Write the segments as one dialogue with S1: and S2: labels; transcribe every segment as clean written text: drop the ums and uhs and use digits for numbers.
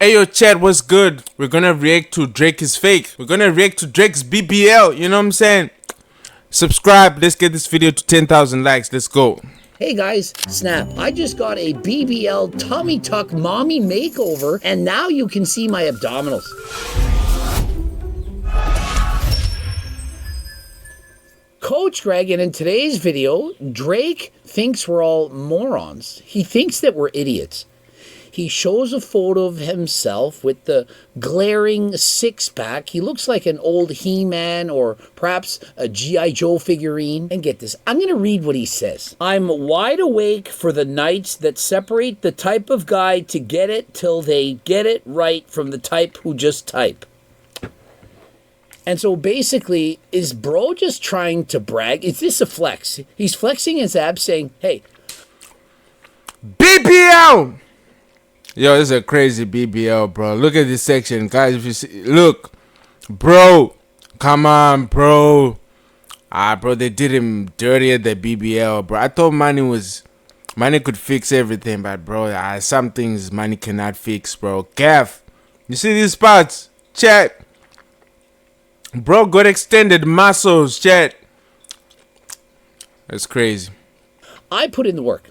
S1: Hey yo, Chad, what's good? We're gonna react to Drake is Fake. We're gonna react to Drake's BBL, you know what I'm saying? Subscribe, let's get this video to 10,000 likes, let's go.
S2: Hey guys, Snap, I just got a BBL tummy tuck mommy makeover and now you can see my abdominals. Coach Greg, and in today's video, Drake thinks we're all morons. He thinks that we're idiots. He shows a photo of himself with the glaring six-pack. He looks like an old He-Man or perhaps a G.I. Joe figurine. And get this, I'm going to read what he says. I'm wide awake for the nights that separate the type of guy to get it till they get it right from the type who just type. And so basically, is bro just trying to brag? Is this a flex? He's flexing his abs saying, hey,
S1: BBL! Yo, this is a crazy BBL, bro. Look at this section, guys. If you see, look, bro, come on, bro. Bro, they did him dirty at the BBL, bro. I thought money could fix everything, but bro, some things money cannot fix, bro. Gaff, you see these spots, chat. Bro got extended muscles, chat. That's crazy.
S2: I put in the work.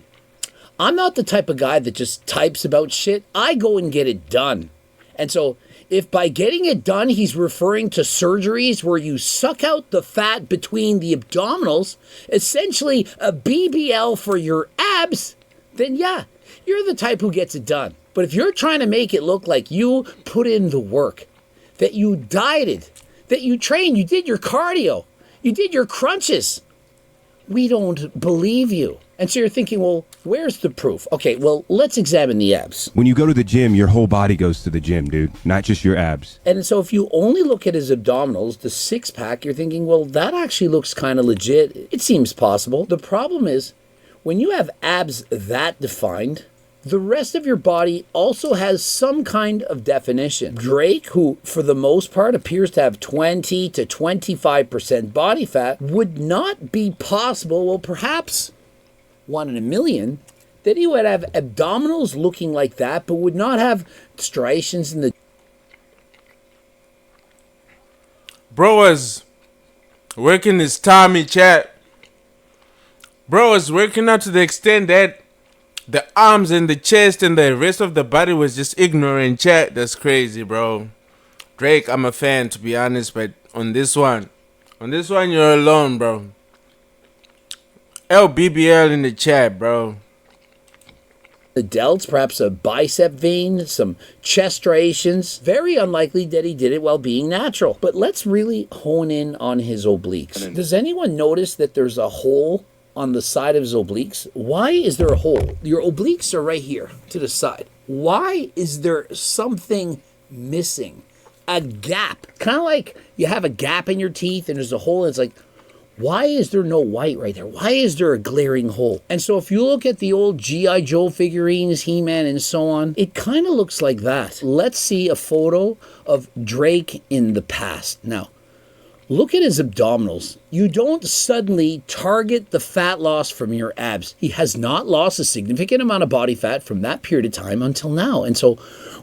S2: I'm not the type of guy that just types about shit. I go and get it done. And so if by getting it done, he's referring to surgeries where you suck out the fat between the abdominals, essentially a BBL for your abs, then yeah, you're the type who gets it done. But if you're trying to make it look like you put in the work, that you dieted, that you trained, you did your cardio, you did your crunches, we don't believe you. And so you're thinking, well, where's the proof? Okay, well, let's examine the abs.
S3: When you go to the gym, your whole body goes to the gym, dude, not just your abs.
S2: And so if you only look at his abdominals, the six-pack, you're thinking, well, that actually looks kind of legit. It seems possible. The problem is, when you have abs that defined, the rest of your body also has some kind of definition. Drake, who for the most part appears to have 20 to 25% body fat, would not be possible, well, perhaps 1 in a million, that he would have abdominals looking like that, but would not have striations in the...
S1: Bro was working his tummy, chat. Bro was working out to the extent that the arms and the chest and the rest of the body was just ignorant, chat. That's crazy, bro. Drake, I'm a fan, to be honest, but on this one, you're alone, bro. LBBL in the chat, bro.
S2: The delts, perhaps a bicep vein, some chest striations. Very unlikely that he did it while being natural. But let's really hone in on his obliques. Does anyone notice that there's a hole on the side of his obliques? Why is there a hole? Your obliques are right here to the side. Why is there something missing? A gap. Kind of like you have a gap in your teeth and there's a hole and it's like, why is there no white right there? Why is there a glaring hole? And so if you look at the old G.I. Joe figurines, He-Man and so on, it kind of looks like that. Let's see a photo of Drake in the past. Now, look at his abdominals. You don't suddenly target the fat loss from your abs. He has not lost a significant amount of body fat from that period of time until now. And so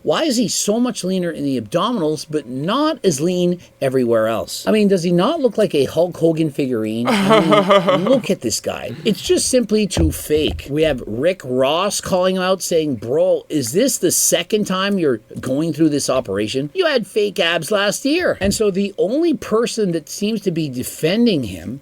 S2: why is he so much leaner in the abdominals but not as lean everywhere else? I mean, does he not look like a Hulk Hogan figurine? I mean, look at this guy. It's just simply too fake. We have Rick Ross calling him out saying, bro, is this the second time you're going through this operation? You had fake abs last year. And so the only person that seems to be defending him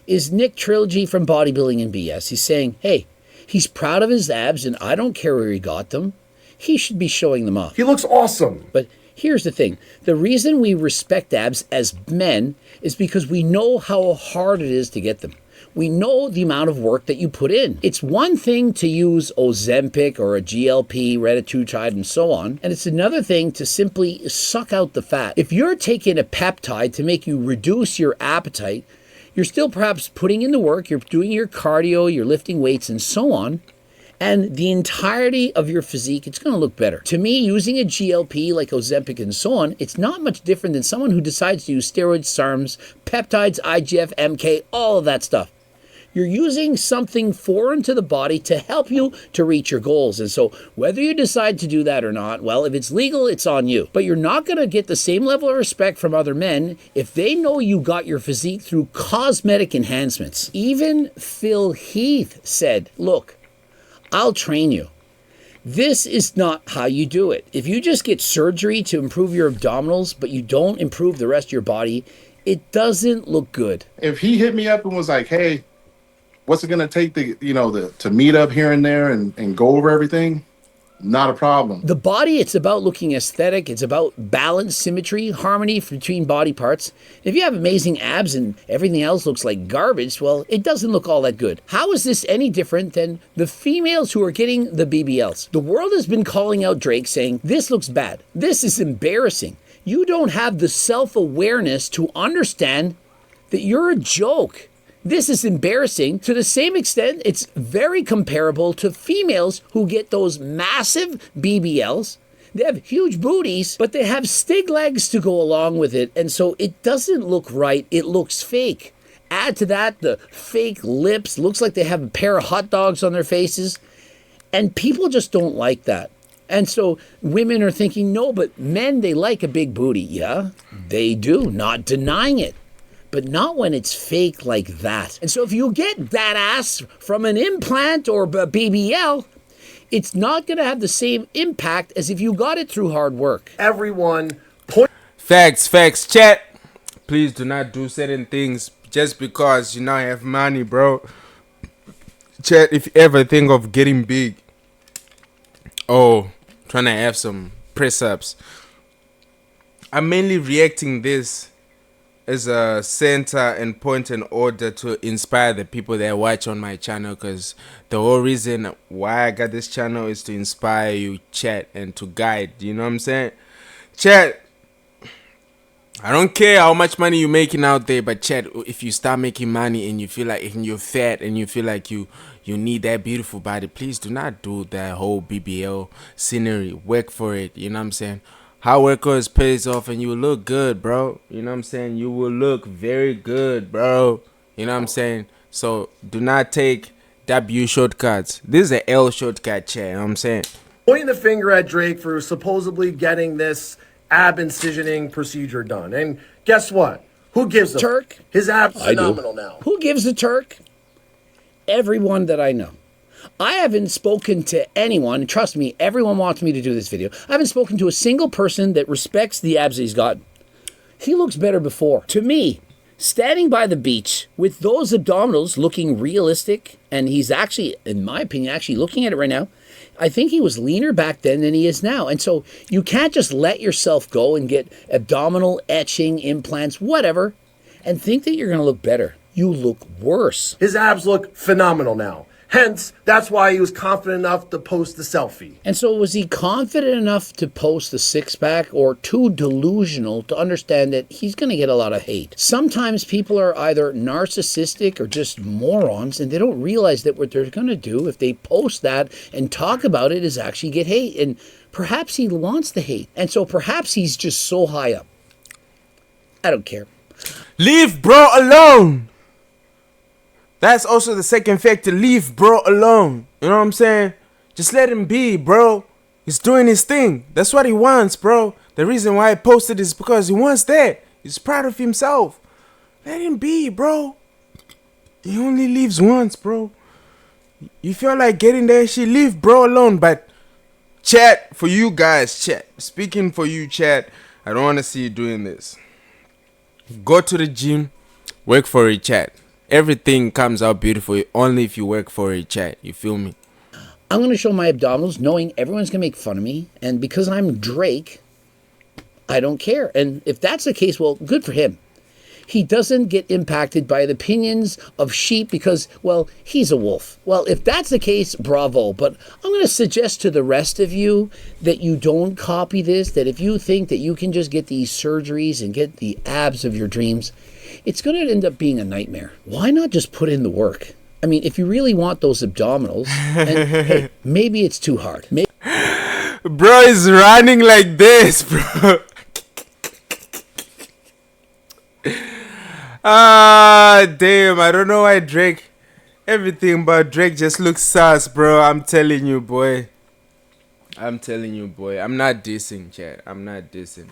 S2: is Nick Trilogy from Bodybuilding and BS. He's saying, hey, he's proud of his abs and I don't care where he got them. He should be showing them off.
S4: He looks awesome.
S2: But here's the thing. The reason we respect abs as men is because we know how hard it is to get them. We know the amount of work that you put in. It's one thing to use Ozempic or a GLP, retatrutide, and so on, and it's another thing to simply suck out the fat. If you're taking a peptide to make you reduce your appetite, you're still perhaps putting in the work, you're doing your cardio, you're lifting weights, and so on, and the entirety of your physique, it's going to look better. To me, using a GLP like Ozempic and so on, it's not much different than someone who decides to use steroids, SARMs, peptides, IGF, MK, all of that stuff. You're using something foreign to the body to help you to reach your goals. And so whether you decide to do that or not, well, if it's legal, it's on you. But you're not going to get the same level of respect from other men if they know you got your physique through cosmetic enhancements. Even Phil Heath said, look, I'll train you. This is not how you do it. If you just get surgery to improve your abdominals, but you don't improve the rest of your body, it doesn't look good.
S4: If he hit me up and was like, hey, what's it gonna take to meet up here and there and go over everything? Not a problem.
S2: The body, it's about looking aesthetic. It's about balance, symmetry, harmony between body parts. If you have amazing abs and everything else looks like garbage, well, it doesn't look all that good. How is this any different than the females who are getting the BBLs? The world has been calling out Drake saying, this looks bad. This is embarrassing. You don't have the self-awareness to understand that you're a joke. This is embarrassing. To the same extent, it's very comparable to females who get those massive BBLs. They have huge booties, but they have stig legs to go along with it. And so it doesn't look right. It looks fake. Add to that the fake lips. Looks like they have a pair of hot dogs on their faces. And people just don't like that. And so women are thinking, no, but men, they like a big booty. Yeah, they do. Not denying it. But not when it's fake like that. And so if you get that ass from an implant or a BBL, it's not going to have the same impact as if you got it through hard work.
S5: Everyone
S1: Facts, chat. Please do not do certain things just because you now have money, bro. Chat, if you ever think of getting big, trying to have some press-ups, I'm mainly reacting this as a center and point in order to inspire the people that watch on my channel, because the whole reason why I got this channel is to inspire you, chat, and to guide. You know what I'm saying? Chat, I don't care how much money you're making out there, but chat, if you start making money and you feel like you're fat and you feel like you need that beautiful body, please do not do that whole BBL scenery. Work for it. You know what I'm saying? Hard workers pays off and you will look good, bro. You know what I'm saying? You will look very good, bro. You know what I'm saying? So do not take W shortcuts. This is an L shortcut, chat. You know what I'm saying?
S5: pointing the finger at Drake for supposedly getting this ab incisioning procedure done. And guess what? Who gives a
S2: Turk?
S5: His ab's
S2: I do.
S5: phenomenal now.
S2: Who gives a Turk? Everyone that I know. I haven't spoken to anyone, and trust me, everyone wants me to do this video. I haven't spoken to a single person that respects the abs he's got. He looks better before. To me, standing by the beach with those abdominals looking realistic, and he's actually, in my opinion, actually looking at it right now, I think he was leaner back then than he is now. And so you can't just let yourself go and get abdominal etching, implants, whatever, and think that you're going to look better. You look worse.
S5: His abs look phenomenal now. Hence, that's why he was confident enough to post the selfie.
S2: And so was he confident enough to post the six-pack, or too delusional to understand that he's going to get a lot of hate? Sometimes people are either narcissistic or just morons, and they don't realize that what they're going to do if they post that and talk about it is actually get hate. And perhaps he wants the hate. And so perhaps he's just so high up. I don't care.
S1: Leave bro alone. That's also the second factor. Leave bro alone. You know what I'm saying? Just let him be, bro. He's doing his thing. That's what he wants, bro. The reason why I posted is because he wants that. He's proud of himself. Let him be, bro. He only lives once, bro. You feel like getting that shit, leave bro alone. But chat, for you guys, chat. Speaking for you, chat, I don't want to see you doing this. Go to the gym, work for it, chat. Everything comes out beautiful only if you work for it, chat. You feel me?
S2: I'm going to show my abdominals knowing everyone's going to make fun of me. And because I'm Drake, I don't care. And if that's the case, well, good for him. He doesn't get impacted by the opinions of sheep because, well, he's a wolf. Well, if that's the case, bravo. But I'm going to suggest to the rest of you that you don't copy this, that if you think that you can just get these surgeries and get the abs of your dreams, it's going to end up being a nightmare. Why not just put in the work? I mean, if you really want those abdominals, and hey, maybe it's too hard.
S1: Bro is running like this, bro. Ah, damn. I don't know why Drake Everything about Drake just looks sus, bro. I'm telling you, boy. I'm telling you, boy. I'm not dissing, chat. I'm not dissing.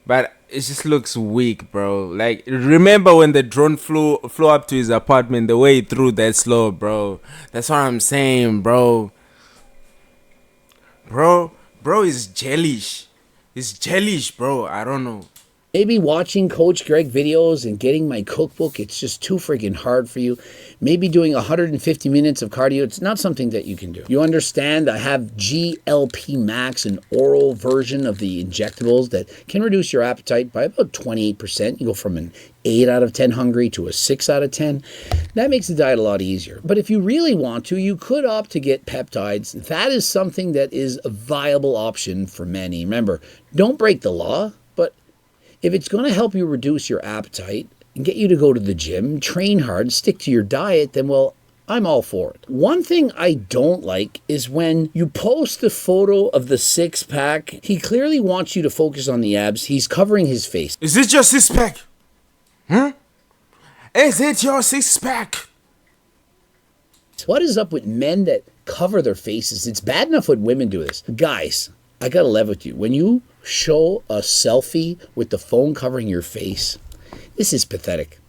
S1: But it just looks weak, bro. Like, remember when the drone flew up to his apartment, the way he threw that slow, bro. That's what I'm saying, bro. Bro is jellish. He's jellish, bro. I don't know.
S2: Maybe watching Coach Greg videos and getting my cookbook, it's just too freaking hard for you. Maybe doing 150 minutes of cardio, it's not something that you can do. You understand I have GLP Max, an oral version of the injectables that can reduce your appetite by about 28%. You go from an 8 out of 10 hungry to a 6 out of 10. That makes the diet a lot easier. But if you really want to, you could opt to get peptides. That is something that is a viable option for many. Remember, don't break the law, but if it's going to help you reduce your appetite and get you to go to the gym, train hard, stick to your diet, then, well, I'm all for it. One thing I don't like is when you post the photo of the six-pack, he clearly wants you to focus on the abs. He's covering his face.
S1: Is it your six pack? Is it your six pack?
S2: What is up with men that cover their faces? It's bad enough when women do this. Guys, I gotta level with you. When you show a selfie with the phone covering your face, this is pathetic.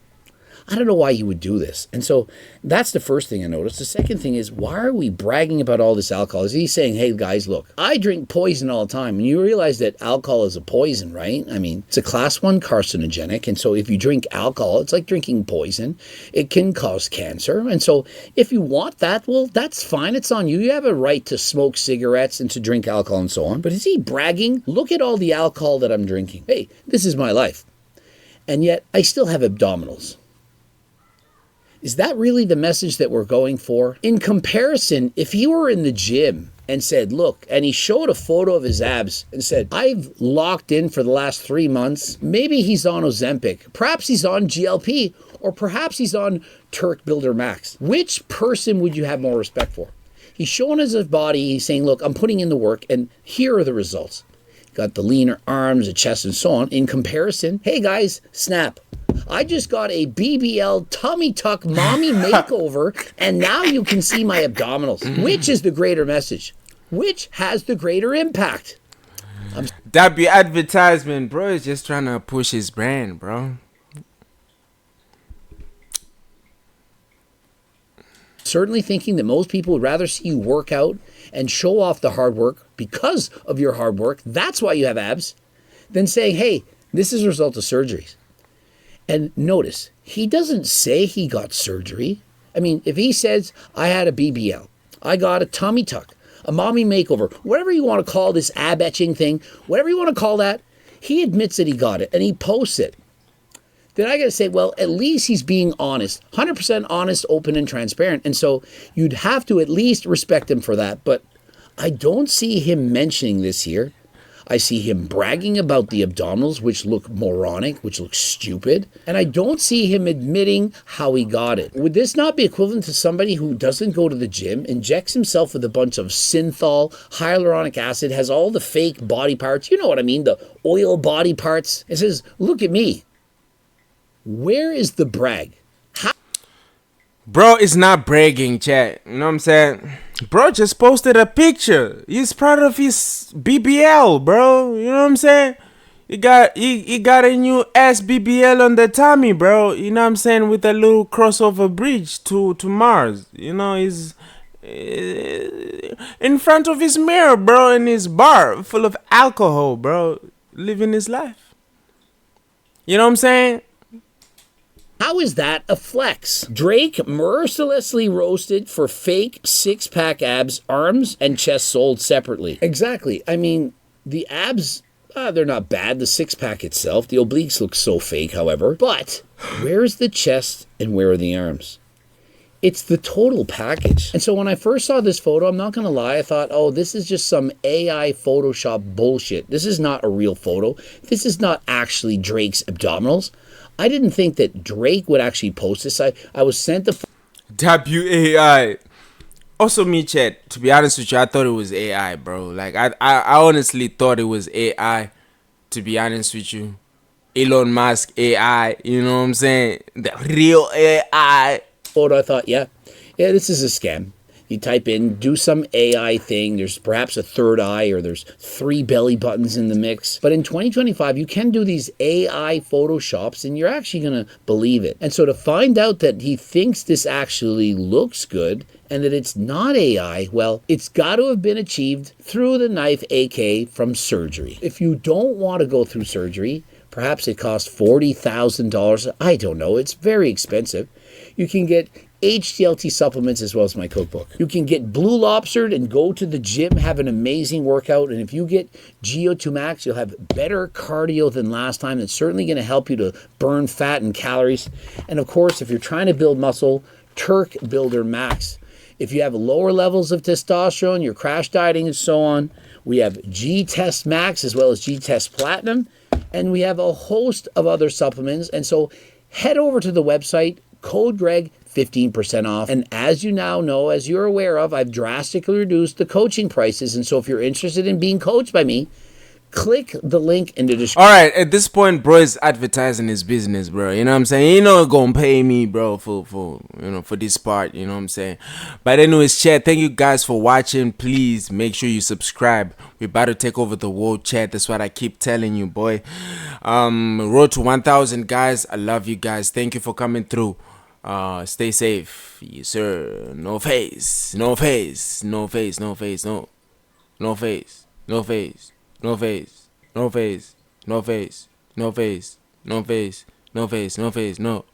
S2: I don't know why you would do this. And so that's the first thing I noticed. The second thing is, why are we bragging about all this alcohol? Is he saying, hey guys, look, I drink poison all the time. And you realize that alcohol is a poison, right? I mean, it's a class 1 carcinogenic. And so if you drink alcohol, it's like drinking poison. It can cause cancer. And so if you want that, well, that's fine. It's on you. You have a right to smoke cigarettes and to drink alcohol and so on. But is he bragging? Look at all the alcohol that I'm drinking. Hey, this is my life. And yet I still have abdominals. Is that really the message that we're going for? In comparison, if he were in the gym and said, look, and he showed a photo of his abs and said, I've locked in for the last 3 months, maybe he's on Ozempic, perhaps he's on GLP, or perhaps he's on Turk Builder Max. Which person would you have more respect for? He's showing us his body, he's saying, look, I'm putting in the work, and here are the results. Got the leaner arms, the chest, and so on. In comparison, hey guys, snap. I just got a BBL tummy tuck mommy makeover, and now you can see my abdominals. Which is the greater message? Which has the greater impact?
S1: That be advertisement, bro. He's just trying to push his brand, bro.
S2: Certainly thinking that most people would rather see you work out and show off the hard work because of your hard work. That's why you have abs. Than saying, hey, this is a result of surgeries. And notice, he doesn't say he got surgery. I mean, if he says, I had a BBL, I got a tummy tuck, a mommy makeover, whatever you want to call this ab etching thing, whatever you want to call that, he admits that he got it and he posts it. Then I got to say, well, at least he's being honest, 100% honest, open, and transparent. And so you'd have to at least respect him for that. But I don't see him mentioning this here. I see him bragging about the abdominals, which look moronic, which look stupid. And I don't see him admitting how he got it. Would this not be equivalent to somebody who doesn't go to the gym, injects himself with a bunch of synthol, hyaluronic acid, has all the fake body parts, you know what I mean, the oil body parts, and says, look at me. Where is the brag?
S1: Bro is not bragging, chat. You know what I'm saying? Bro just posted a picture. He's proud of his BBL, bro. You know what I'm saying? He got a new ass BBL on the tummy, bro. You know what I'm saying? With a little crossover bridge to Mars. You know, he's in front of his mirror, bro, in his bar full of alcohol, bro. Living his life. You know what I'm saying?
S2: How is that a flex? Drake mercilessly roasted for fake six-pack abs, arms, and chest sold separately. Exactly. I mean, the abs, they're not bad. The six-pack itself, the obliques look so fake, however. But where is the chest and where are the arms? It's the total package. And so when I first saw this photo, I'm not going to lie, I thought, oh, this is just some AI Photoshop bullshit. This is not a real photo. This is not actually Drake's abdominals. I didn't think that Drake would actually post this. I was sent the
S1: WAI. Also, me, chat, to be honest with you, I thought it was AI, bro. Like, I honestly thought it was AI, to be honest with you. Elon Musk AI, you know what I'm saying? The real AI.
S2: photo. I thought, yeah, Yeah, this is a scam. You type in, do some AI thing. There's perhaps a third eye or there's 3 belly buttons in the mix. But in 2025, you can do these AI photoshops and you're actually going to believe it. And so to find out that he thinks this actually looks good and that it's not AI, well, it's got to have been achieved through the knife AK from surgery. If you don't want to go through surgery, perhaps it costs $40,000. I don't know. It's very expensive. You can get HDLT supplements as well as my cookbook. You can get blue lobstered and go to the gym, have an amazing workout. And if you get GO2 Max, you'll have better cardio than last time. It's certainly going to help you to burn fat and calories. And of course, if you're trying to build muscle, Turk Builder Max. If you have lower levels of testosterone, you're crash dieting and so on, we have G-Test Max as well as G-Test Platinum. And we have a host of other supplements. And so head over to the website, code Greg, 15% off. And as you now know, as you're aware of, I've drastically reduced the coaching prices. And so if you're interested in being coached by me, click the link in the description.
S1: All right, at this point, bro is advertising his business, bro. You know what I'm saying? He not gonna pay me, bro, for for this part. You know what I'm saying? But anyways, chat. Thank you guys for watching. Please make sure you subscribe. We're about to take over the world, chat. That's what I keep telling you, boy. Road to 1,000, guys. I love you guys. Thank you for coming through. Stay safe, yes sir. No face, no face, no face, no face, no face, no face, no face, no face, no face, no face, no face, no face, no face, no.